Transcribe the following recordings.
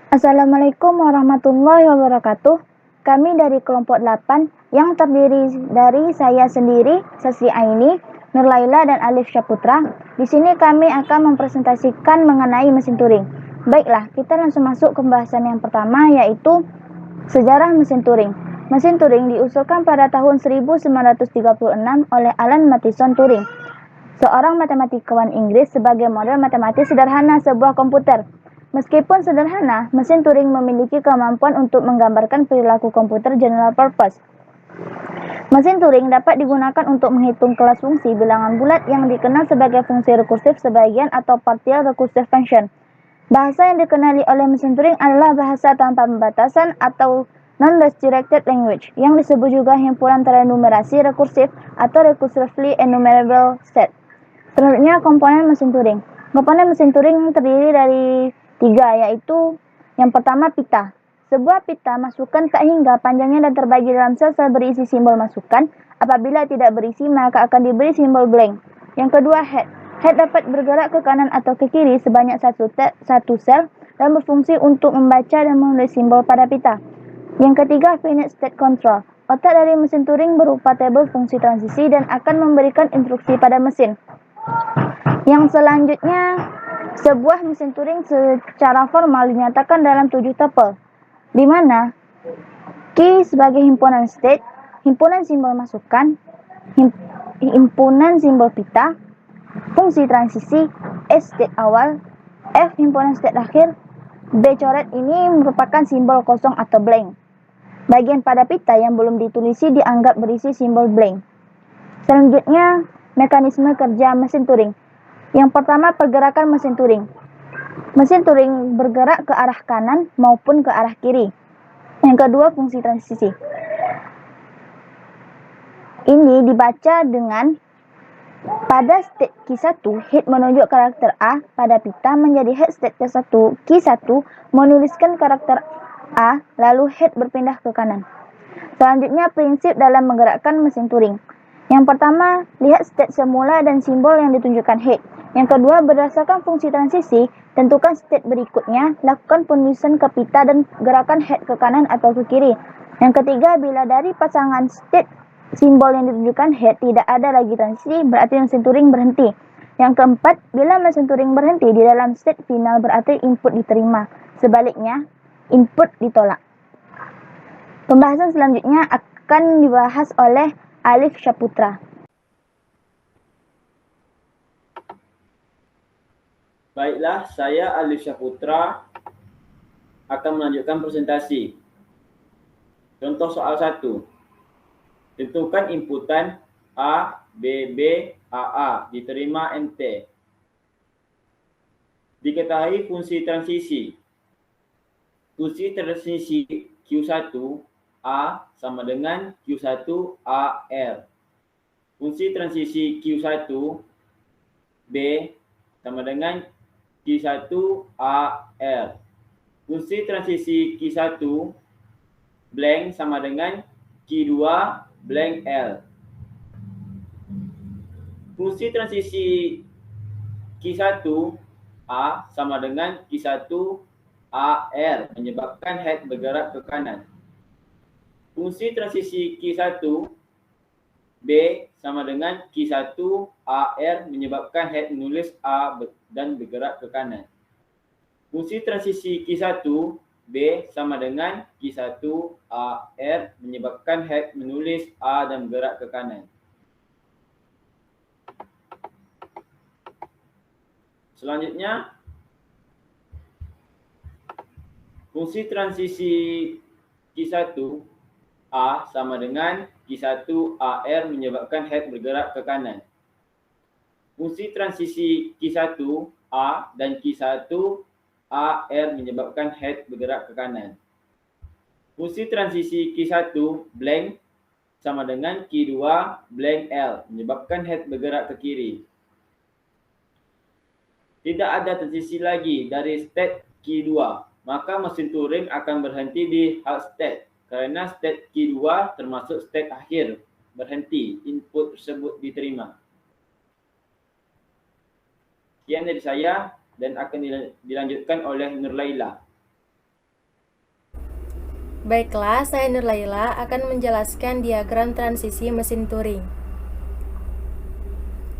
Assalamualaikum warahmatullahi wabarakatuh. Kami dari kelompok 8 yang terdiri dari saya sendiri, Sasri Aini, Nurlaila dan Alif Syaputra. Di sini kami akan mempresentasikan mengenai mesin Turing. Baiklah, kita langsung masuk ke pembahasan yang pertama, yaitu sejarah mesin Turing. Mesin Turing diusulkan pada tahun 1936 oleh Alan Matheson Turing, seorang matematikawan Inggris, sebagai model matematis sederhana sebuah komputer. Meskipun sederhana, mesin Turing memiliki kemampuan untuk menggambarkan perilaku komputer general purpose. Mesin Turing dapat digunakan untuk menghitung kelas fungsi bilangan bulat yang dikenal sebagai fungsi rekursif sebagian atau partial recursive function. Bahasa yang dikenali oleh mesin Turing adalah bahasa tanpa pembatasan atau non-restricted language, yang disebut juga himpunan terenumerasi rekursif atau recursively enumerable set. Selanjutnya, komponen mesin Turing. Komponen mesin Turing terdiri dari 3, yaitu yang pertama pita. Sebuah pita masukan tak hingga panjangnya dan terbagi dalam sel-sel berisi simbol masukan. Apabila tidak berisi, maka akan diberi simbol blank. Yang kedua, head. Head dapat bergerak ke kanan atau ke kiri sebanyak satu sel dan berfungsi untuk membaca dan menulis simbol pada pita. Yang ketiga, finite state control. Otak dari mesin Turing berupa tabel fungsi transisi dan akan memberikan instruksi pada mesin. Yang selanjutnya, sebuah mesin Turing secara formal dinyatakan dalam 7 tupel, di mana key sebagai himpunan state, himpunan simbol masukan, himpunan simbol pita, fungsi transisi, S state awal, F himpunan state akhir, B coret ini merupakan simbol kosong atau blank. Bagian pada pita yang belum ditulisi dianggap berisi simbol blank. Selanjutnya, mekanisme kerja mesin Turing. Yang pertama, pergerakan mesin Turing. Mesin Turing bergerak ke arah kanan maupun ke arah kiri. Yang kedua, fungsi transisi. Ini dibaca dengan pada state Q1, head menunjuk karakter A pada pita menjadi head state Q1 menuliskan karakter A, lalu head berpindah ke kanan. Selanjutnya, prinsip dalam menggerakkan mesin Turing. Yang pertama, lihat state semula dan simbol yang ditunjukkan head. Yang kedua, berdasarkan fungsi transisi, tentukan state berikutnya, lakukan penulisan ke pita dan gerakan head ke kanan atau ke kiri. Yang ketiga, bila dari pasangan state simbol yang ditunjukkan head tidak ada lagi transisi, berarti mesin Turing berhenti. Yang keempat, bila mesin Turing berhenti di dalam state final, berarti input diterima. Sebaliknya, input ditolak. Pembahasan selanjutnya akan dibahas oleh Alif Syaputra. Baiklah, saya Alif Syaputra akan melanjutkan presentasi. Contoh soal 1. Tentukan inputan A, B, B, AA diterima NT. Diketahui fungsi transisi. Fungsi transisi Q1 A sama dengan Q1 AR. Fungsi transisi Q1 B sama dengan Q1 AR. Fungsi transisi Q1 blank sama dengan Q2 blank L. Fungsi transisi Q1 A sama dengan Q1 AR menyebabkan head bergerak ke kanan. Fungsi transisi Q1 B sama dengan Q1 AR menyebabkan head menulis A dan bergerak ke kanan. Fungsi transisi Q1 B sama dengan Q1 AR menyebabkan head menulis A dan bergerak ke kanan. Selanjutnya, fungsi transisi Q1 A sama dengan Q1 AR menyebabkan head bergerak ke kanan. Fungsi transisi Q1 A dan Q1 AR menyebabkan head bergerak ke kanan. Fungsi transisi Q1 blank sama dengan Q2 blank L menyebabkan head bergerak ke kiri. Tidak ada transisi lagi dari state Q2, maka mesin Turing akan berhenti di halt state kerana state Q2 termasuk state akhir, berhenti, input tersebut diterima. Sekian dari saya dan akan dilanjutkan oleh Nurlaila. Baiklah, saya Nurlaila akan menjelaskan diagram transisi mesin Turing.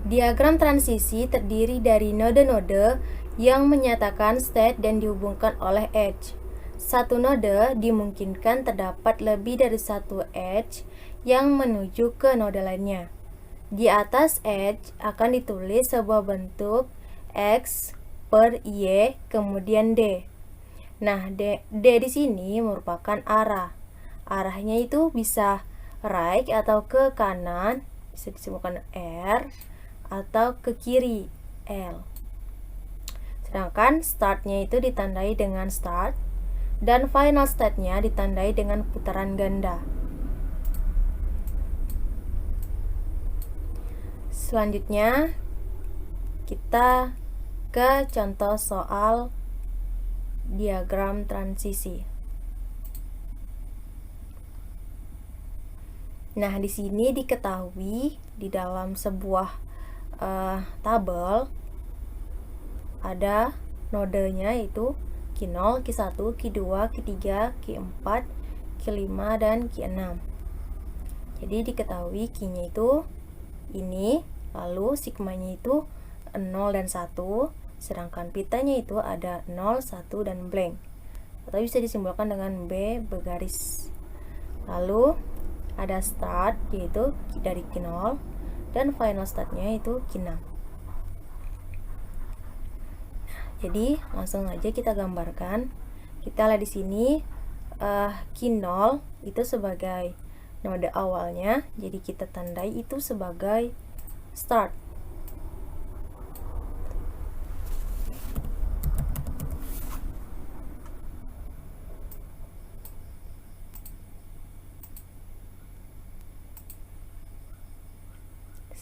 Diagram transisi terdiri dari node-node yang menyatakan state dan dihubungkan oleh edge. Satu node dimungkinkan terdapat lebih dari satu edge yang menuju ke node lainnya. Di atas edge akan ditulis sebuah bentuk X per Y kemudian D. Nah, D di sini merupakan arah. Arahnya itu bisa right atau ke kanan, bisa disebutkan R, atau ke kiri, L. Sedangkan startnya itu ditandai dengan start, dan final state-nya ditandai dengan putaran ganda. Selanjutnya, kita ke contoh soal diagram transisi. Nah, di sini diketahui di dalam sebuah tabel ada nodenya yaitu Q0, Q1, Q2, Q3, Q4, Q5, dan Q6. Jadi diketahui Q-nya itu ini, lalu sigmanya itu 0 dan 1, sedangkan pitanya itu ada 0, 1, dan blank, atau bisa disimbolkan dengan B bergaris. Lalu ada start yaitu dari Q0 dan final startnya itu Q6. Jadi langsung aja kita gambarkan. Kita lihat di sini Q0 itu sebagai node awalnya, jadi kita tandai itu sebagai start.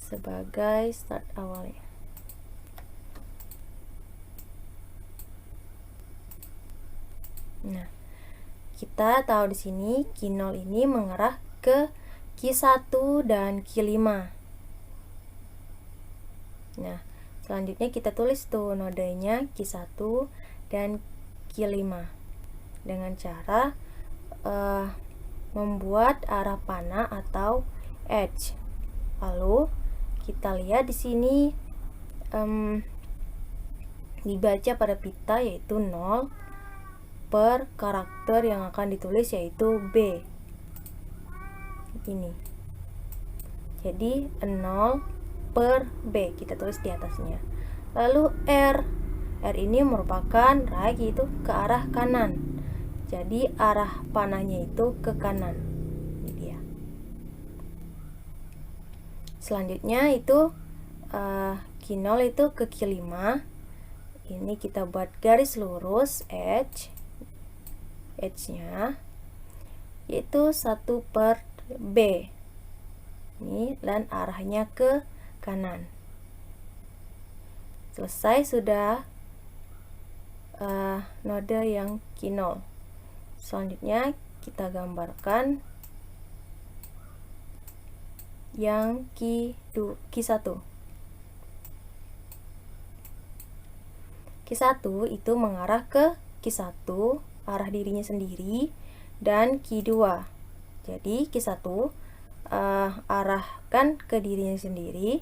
Sebagai start awalnya. Nah, kita tahu di sini Q0 ini mengarah ke Q1 dan Q5. Nah, selanjutnya kita tulis tuh nodenya Q1 dan Q5 dengan cara membuat arah panah atau edge. Lalu kita lihat di sini dibaca pada pita yaitu 0 per karakter yang akan ditulis yaitu B. Ini. Jadi 0 per B kita tulis di atasnya. Lalu R ini merupakan right, yaitu ke arah kanan. Jadi arah panahnya itu ke kanan. Ini dia. Selanjutnya itu Q0 itu ke Q5. Ini kita buat garis lurus edge-nya yaitu 1 per B. Ini dan arahnya ke kanan. Selesai sudah node yang Q0. Selanjutnya kita gambarkan yang Q1. Q1 itu mengarah ke Q1 arah dirinya sendiri dan Q2. Jadi Q1 arahkan ke dirinya sendiri,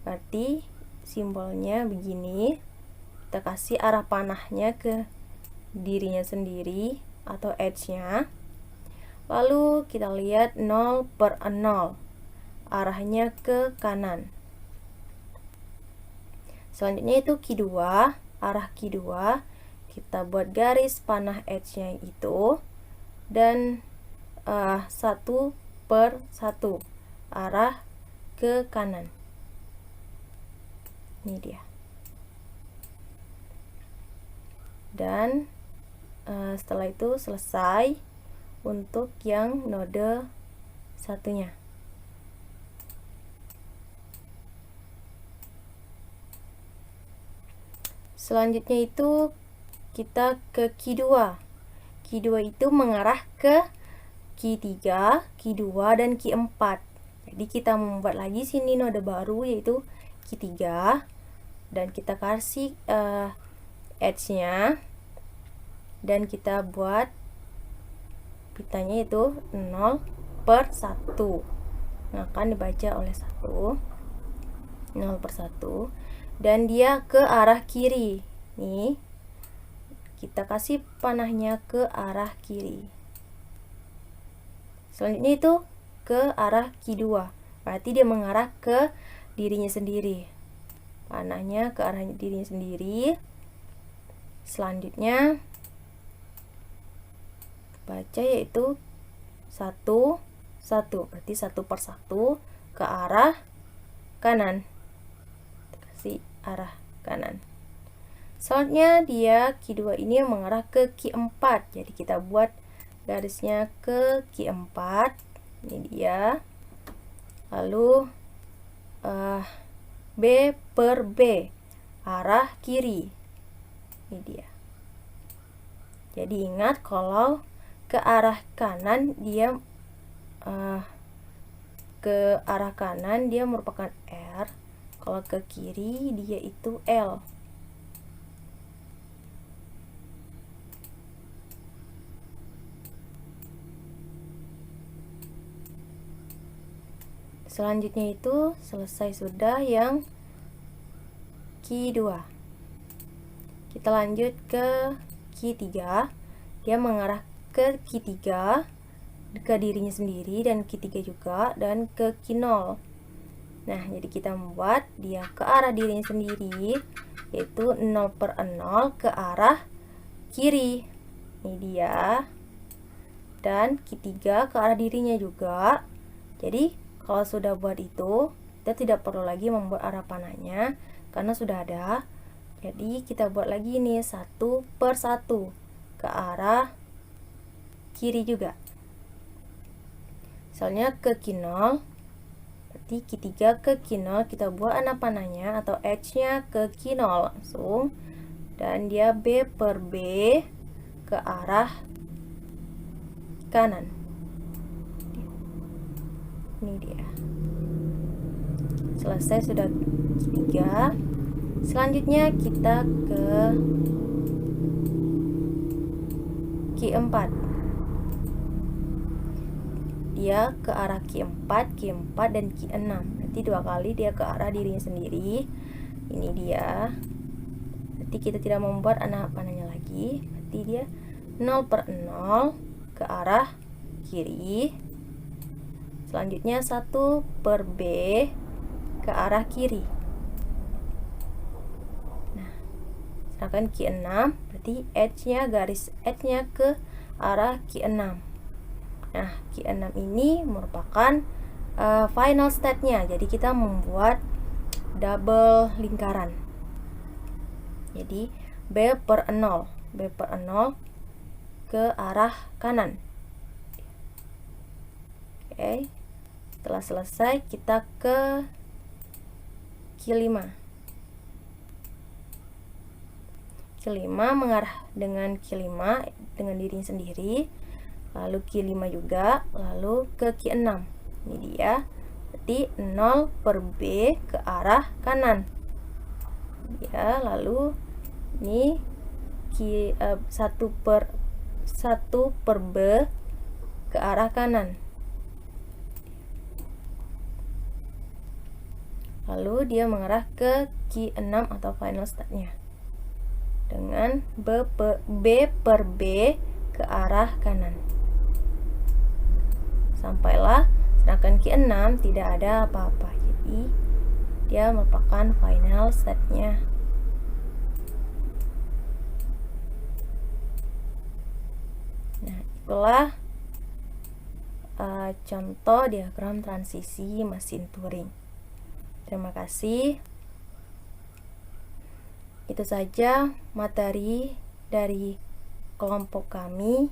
berarti simbolnya begini. Kita kasih arah panahnya ke dirinya sendiri atau edge-nya. Lalu kita lihat 0 per 0, arahnya ke kanan. Selanjutnya itu Q2, arah Q2 kita buat garis panah edge-nya itu dan 1 per 1 arah ke kanan. Ini dia. Dan setelah itu selesai untuk yang node satunya. Selanjutnya itu kita ke Q2. Q2 itu mengarah ke Q3, Q2, dan Q4. Jadi kita membuat lagi sini node baru yaitu Q3 dan kita kasih edge-nya dan kita buat pitanya itu 0/1. Nah, akan dibaca oleh 1, 0/1, dan dia ke arah kiri. Nih, kita kasih panahnya ke arah kiri. Selanjutnya itu ke arah Q2, berarti dia mengarah ke dirinya sendiri. Panahnya ke arah dirinya sendiri. Selanjutnya baca yaitu 1, 1, berarti 1/1 ke arah kanan. Kasih arah kanan. Selanjutnya dia Q2 ini mengarah ke Q4, jadi kita buat garisnya ke Q4. Ini dia. Lalu B/B, arah kiri. Ini dia. Jadi ingat, kalau ke arah kanan dia merupakan R, kalau ke kiri dia itu L. Selanjutnya itu selesai sudah yang Q2. Kita lanjut ke Q3. Dia mengarah ke Q3, ke dirinya sendiri, dan Q3 juga, dan ke Q0. Nah, jadi kita membuat dia ke arah dirinya sendiri, yaitu 0/0 ke arah kiri. Ini dia. Dan Q3 ke arah dirinya juga. Jadi kalau sudah buat itu, kita tidak perlu lagi membuat arah panahnya karena sudah ada. Jadi kita buat lagi nih 1/1 ke arah kiri juga. Misalnya ke Q0, berarti Q3 ke Q0, kita buat arah panahnya atau edge-nya ke Q0 langsung. Dan dia B/B ke arah kanan. Ini dia. Selesai sudah Q3. Selanjutnya kita ke Q4. Dia ke arah Q4 dan Q6. Nanti 2 kali dia ke arah dirinya sendiri. Ini dia. Nanti kita tidak membuat anak panahnya lagi. Nanti dia 0/0 ke arah kiri. Selanjutnya 1/B ke arah kiri. Nah, sedangkan Q6 berarti edge-nya, garis edge-nya ke arah Q6. Nah, Q6 ini merupakan final state-nya. Jadi kita membuat double lingkaran. Jadi B/0 ke arah kanan. Oke. Setelah selesai, kita ke Q5. Q5 mengarah dengan Q5 dengan dirinya sendiri, lalu Q5 juga, lalu ke Q6. Ini dia. Berarti 0/B ke arah kanan. Ya, lalu ini 1/B ke arah kanan. Lalu dia mengarah ke Q6 atau final state-nya dengan B/B ke arah kanan. Sampailah, sedangkan Q6 tidak ada apa-apa. Jadi dia merupakan final state-nya. Nah, itulah contoh diagram transisi mesin Turing. Terima kasih. Itu saja materi dari kelompok kami.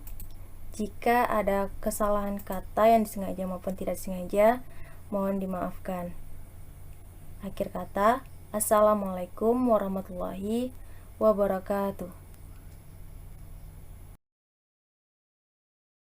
Jika ada kesalahan kata yang disengaja maupun tidak disengaja, mohon dimaafkan. Akhir kata, Assalamualaikum warahmatullahi wabarakatuh.